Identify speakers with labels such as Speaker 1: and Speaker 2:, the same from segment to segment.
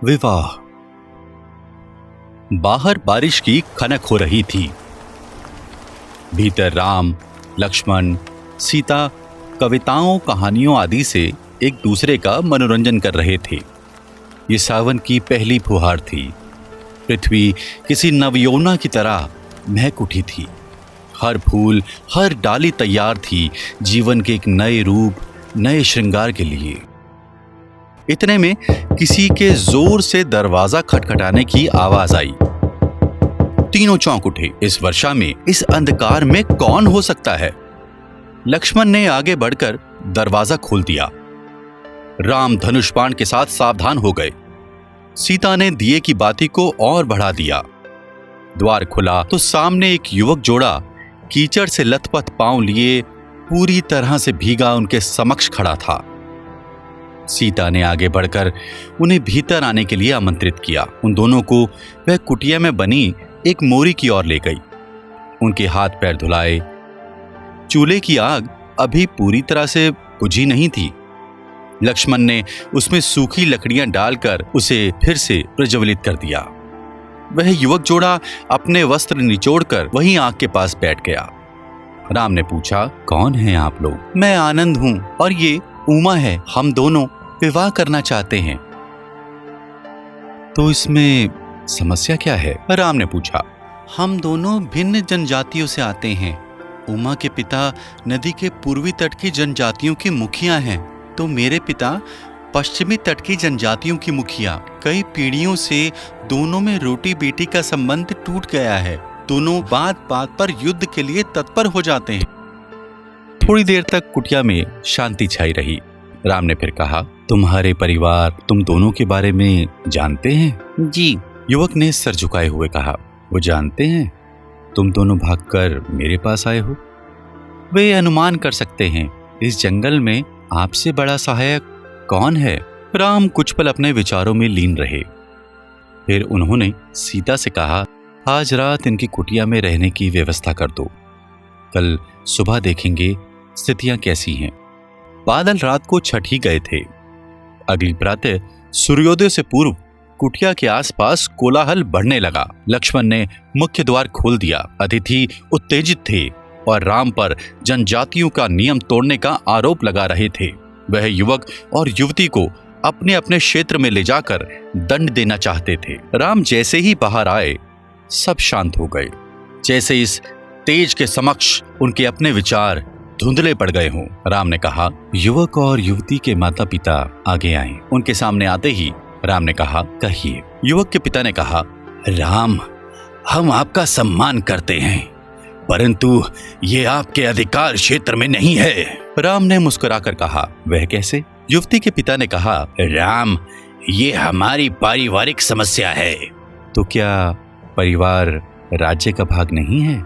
Speaker 1: विवाह। बाहर बारिश की खनक हो रही थी। भीतर राम, लक्ष्मण, सीता कविताओं, कहानियों आदि से एक दूसरे का मनोरंजन कर रहे थे। ये सावन की पहली फुहार थी। पृथ्वी किसी नवयौवना की तरह महक उठी थी। हर फूल, हर डाली तैयार थी जीवन के एक नए रूप, नए श्रृंगार के लिए। इतने में किसी के जोर से दरवाजा खटखटाने की आवाज आई। तीनों चौंक उठे। इस वर्षा में, इस अंधकार में कौन हो सकता है? लक्ष्मण ने आगे बढ़कर दरवाजा खोल दिया। राम धनुष बाण के साथ सावधान हो गए। सीता ने दिए की बाती को और बढ़ा दिया। द्वार खुला तो सामने एक युवक जोड़ा कीचड़ से लथपथ पांव लिए पूरी तरह से भीगा उनके समक्ष खड़ा था। सीता ने आगे बढ़कर उन्हें भीतर आने के लिए आमंत्रित किया। उन दोनों को वह कुटिया में बनी एक मोरी की ओर ले गई। उनके हाथ पैर धुलाए। चूल्हे की आग अभी पूरी तरह से बुझी नहीं थी। लक्ष्मण ने उसमें सूखी लकड़ियां डालकर उसे फिर से प्रज्वलित कर दिया। वह युवक जोड़ा अपने वस्त्र निचोड़कर वहीं आग के पास बैठ गया। राम ने पूछा, कौन हैं आप लोग? मैं आनंद हूं और ये उमा है। हम दोनों विवाह करना चाहते हैं। तो इसमें समस्या क्या है? राम ने पूछा। हम दोनों भिन्न जनजातियों से आते हैं। उमा के पिता नदी के पूर्वी तट की जनजातियों के मुखिया हैं, तो मेरे पिता पश्चिमी तट की जनजातियों की मुखिया। कई पीढ़ियों से दोनों में रोटी बेटी का संबंध टूट गया है। दोनों बात बात पर युद्ध के लिए तत्पर हो जाते हैं। थोड़ी देर तक कुटिया में शांति छाई रही। राम ने फिर कहा, तुम्हारे परिवार तुम दोनों के बारे में जानते हैं? जी, युवक ने सर झुकाए हुए कहा। वो जानते हैं? तुम दोनों भागकर मेरे पास आए हो। वे अनुमान कर सकते हैं। इस जंगल में आपसे बड़ा सहायक कौन है? राम कुछ पल अपने विचारों में लीन रहे। फिर उन्होंने सीता से कहा, आज रात इनकी कुटिया में रहने की व्यवस्था कर दो। कल सुबह देखेंगे स्थितियां कैसी हैं। बादल रात को छट ही गए थे। अगली प्रातः सूर्योदय से पूर्व कुटिया के आसपास कोलाहल बढ़ने लगा। लक्ष्मण ने मुख्य द्वार खोल दिया। अतिथि उत्तेजित थे और राम पर जनजातियों का नियम तोड़ने का आरोप लगा रहे थे। वह युवक और युवती को अपने अपने क्षेत्र में ले जाकर दंड देना चाहते थे। राम जैसे ही बाहर आए, सब शांत हो गए, जैसे इस तेज के समक्ष उनके अपने विचार धुंधले पड़ गए हों। राम ने कहा, युवक और युवती के माता पिता आगे आए। उनके सामने आते ही राम ने कहा, कहिए। युवक के पिता ने कहा, राम, हम आपका सम्मान करते हैं, परंतु ये आपके अधिकार क्षेत्र में नहीं है। राम ने मुस्कुराकर कहा, वह कैसे? युवती के पिता ने कहा, राम, ये हमारी पारिवारिक समस्या है। तो क्या परिवार राज्य का भाग नहीं है?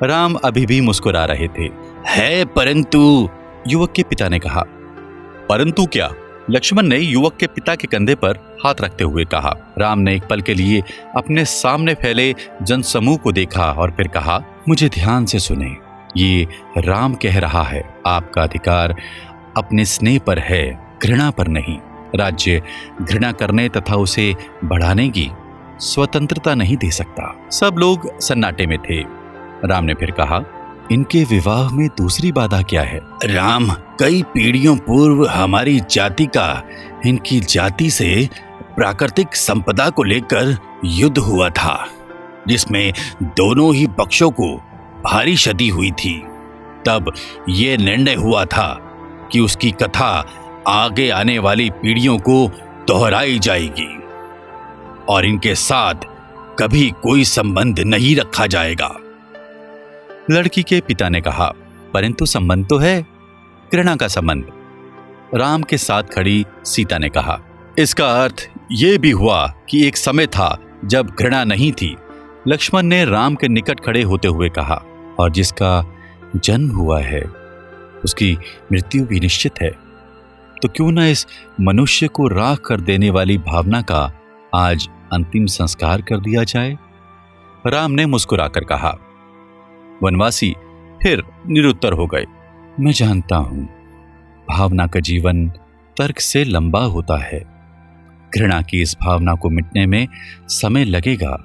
Speaker 1: राम अभी भी मुस्कुरा रहे थे। है, परंतु, युवक के पिता ने कहा। परंतु क्या? लक्ष्मण ने युवक के पिता के कंधे पर हाथ रखते हुए कहा। राम ने एक पल के लिए अपने सामने फैले जनसमूह को देखा और फिर कहा, मुझे ध्यान से सुने। ये राम कह रहा है, आपका अधिकार अपने स्नेह पर है, घृणा पर नहीं। राज्य घृणा करने तथा उसे बढ़ाने की स्वतंत्रता नहीं दे सकता। सब लोग सन्नाटे में थे। राम ने फिर कहा, इनके विवाह में दूसरी बाधा क्या है? राम, कई पीढ़ियों पूर्व हमारी जाति का इनकी जाति से प्राकृतिक संपदा को लेकर युद्ध हुआ था, जिसमें दोनों ही पक्षों को भारी क्षति हुई थी। तब ये निर्णय हुआ था कि उसकी कथा आगे आने वाली पीढ़ियों को दोहराई जाएगी और इनके साथ कभी कोई संबंध नहीं रखा जाएगा। लड़की के पिता ने कहा, परंतु संबंध तो है, घृणा का संबंध। राम के साथ खड़ी सीता ने कहा, इसका अर्थ यह भी हुआ कि एक समय था जब घृणा नहीं थी। लक्ष्मण ने राम के निकट खड़े होते हुए कहा, और जिसका जन्म हुआ है उसकी मृत्यु भी निश्चित है। तो क्यों न इस मनुष्य को राख कर देने वाली भावना का आज अंतिम संस्कार कर दिया जाए? राम ने मुस्कुराकर कहा। वनवासी फिर निरुत्तर हो गए। मैं जानता हूं, भावना का जीवन तर्क से लंबा होता है, घृणा की इस भावना को मिटने में समय लगेगा,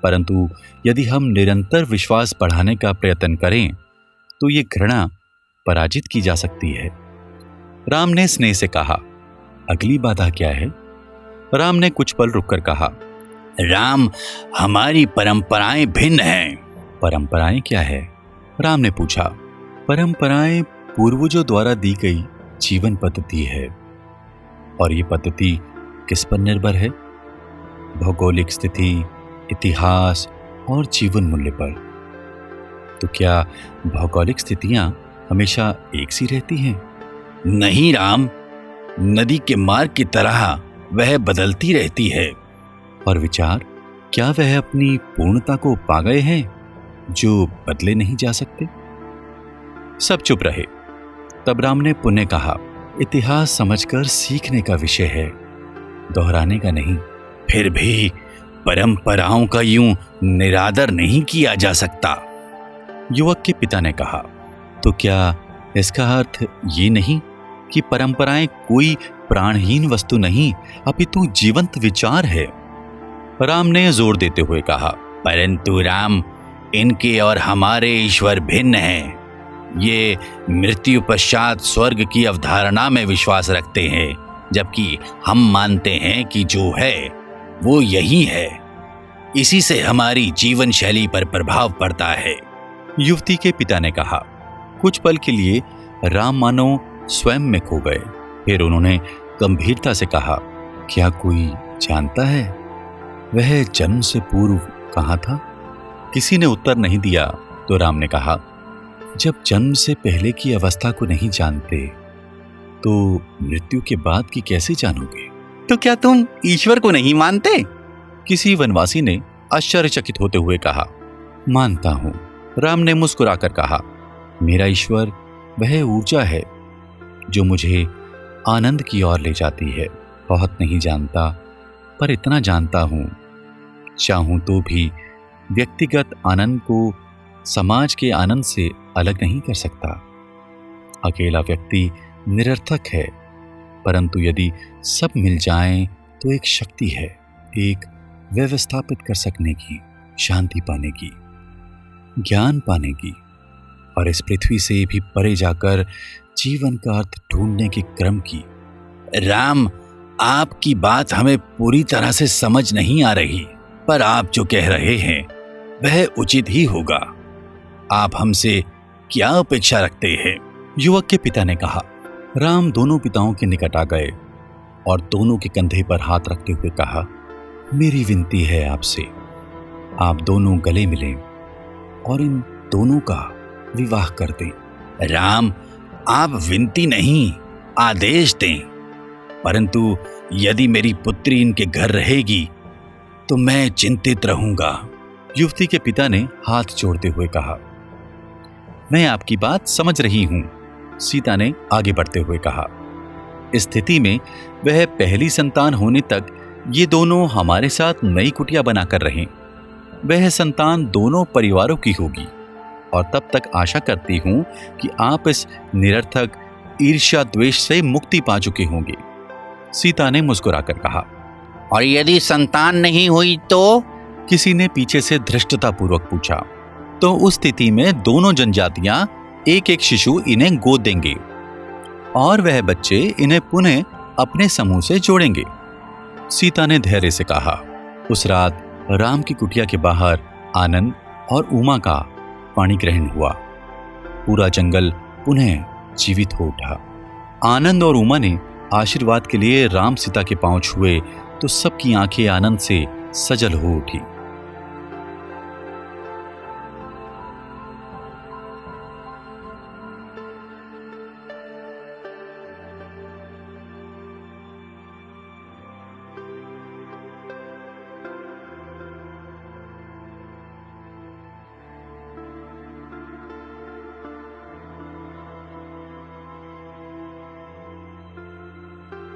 Speaker 1: परंतु यदि हम निरंतर विश्वास बढ़ाने का प्रयत्न करें तो ये घृणा पराजित की जा सकती है। राम ने स्नेह से कहा, अगली बाधा क्या है? राम ने कुछ पल रुककर कहा,
Speaker 2: राम, हमारी परंपराएं भिन्न हैं।
Speaker 1: परंपराएं क्या है? राम ने पूछा। परंपराएं पूर्वजों द्वारा दी गई जीवन पद्धति है, और ये पद्धति किस पर निर्भर है? भौगोलिक स्थिति, इतिहास और जीवन मूल्य पर। तो क्या भौगोलिक स्थितियां हमेशा एक सी रहती हैं?
Speaker 2: नहीं राम, नदी के मार्ग की तरह वह बदलती रहती है।
Speaker 1: और विचार, क्या वह अपनी पूर्णता को पा गए हैं जो बदले नहीं जा सकते? सब चुप रहे। तब राम ने पुनः कहा, इतिहास समझकर सीखने का विषय है, दोहराने का नहीं।
Speaker 2: फिर भी परंपराओं का यूं निरादर नहीं किया जा सकता।
Speaker 1: युवक के पिता ने कहा, तो क्या इसका अर्थ ये नहीं कि परंपराएं कोई प्राणहीन वस्तु नहीं अपितु जीवंत विचार है? राम ने जोर देते हुए कहा,
Speaker 2: परंतु राम, इनके और हमारे ईश्वर भिन्न हैं। ये मृत्यु पश्चात स्वर्ग की अवधारणा में विश्वास रखते हैं, जबकि हम मानते हैं कि जो है वो यही है। इसी से हमारी जीवन शैली पर प्रभाव पड़ता है।
Speaker 1: युवती के पिता ने कहा। कुछ पल के लिए राम मानो स्वयं में खो गए। फिर उन्होंने गंभीरता से कहा, क्या कोई जानता है वह जन्म से पूर्व कहाँ था? किसी ने उत्तर नहीं दिया तो राम ने कहा, जब जन्म से पहले की अवस्था को नहीं जानते तो मृत्यु के बाद की कैसे जानोगे?
Speaker 2: तो क्या तुम ईश्वर को नहीं मानते?
Speaker 1: किसी वनवासी ने आश्चर्यचकित होते हुए कहा, मानता हूं। राम ने मुस्कुराकर कहा, मेरा ईश्वर वह ऊर्जा है जो मुझे आनंद की ओर ले जाती है। बहुत नहीं जानता, पर इतना जानता हूं, चाहूं तो भी व्यक्तिगत आनंद को समाज के आनंद से अलग नहीं कर सकता। अकेला व्यक्ति निरर्थक है, परंतु यदि सब मिल जाएं तो एक शक्ति है, एक व्यवस्थापित कर सकने की, शांति पाने की, ज्ञान पाने की, और इस पृथ्वी से भी परे जाकर जीवन का अर्थ ढूंढने के क्रम की।
Speaker 2: राम, आपकी बात हमें पूरी तरह से समझ नहीं आ रही, पर आप जो कह रहे हैं वह उचित ही होगा। आप हमसे क्या अपेक्षा रखते हैं?
Speaker 1: युवक के पिता ने कहा। राम दोनों पिताओं के निकट आ गए और दोनों के कंधे पर हाथ रखते हुए कहा, मेरी विनती है आपसे, आप दोनों गले मिलें और इन दोनों का विवाह कर दें।
Speaker 2: राम, आप विनती नहीं, आदेश दें। परंतु यदि मेरी पुत्री इनके घर रहेगी तो मैं चिंतित रहूंगा।
Speaker 1: युवती के पिता ने हाथ जोड़ते हुए कहा, मैं आपकी बात समझ रही हूं। सीता ने आगे बढ़ते हुए कहा, इस स्थिति में वह पहली संतान होने तक ये दोनों हमारे साथ नई कुटिया बनाकर रहें। वह संतान दोनों परिवारों की होगी और तब तक आशा करती हूं कि आप इस निरर्थक ईर्ष्या द्वेष से मुक्ति पा चुके होंगे। सीता ने मुस्कुराकर कहा।
Speaker 2: और यदि संतान नहीं हुई तो?
Speaker 1: किसी ने पीछे से धृष्टतापूर्वक पूछा। तो उस स्थिति में दोनों जनजातियां एक एक शिशु इन्हें गोद देंगे और वह बच्चे इन्हें पुनः अपने समूह से जोड़ेंगे। सीता ने धैर्य से कहा। उस रात राम की कुटिया के बाहर आनंद और उमा का पाणी ग्रहण हुआ। पूरा जंगल पुनः जीवित हो उठा। आनंद और उमा ने आशीर्वाद के लिए राम सीता के पांव छुए तो सबकी आंखें आनंद से सजल हो उठी।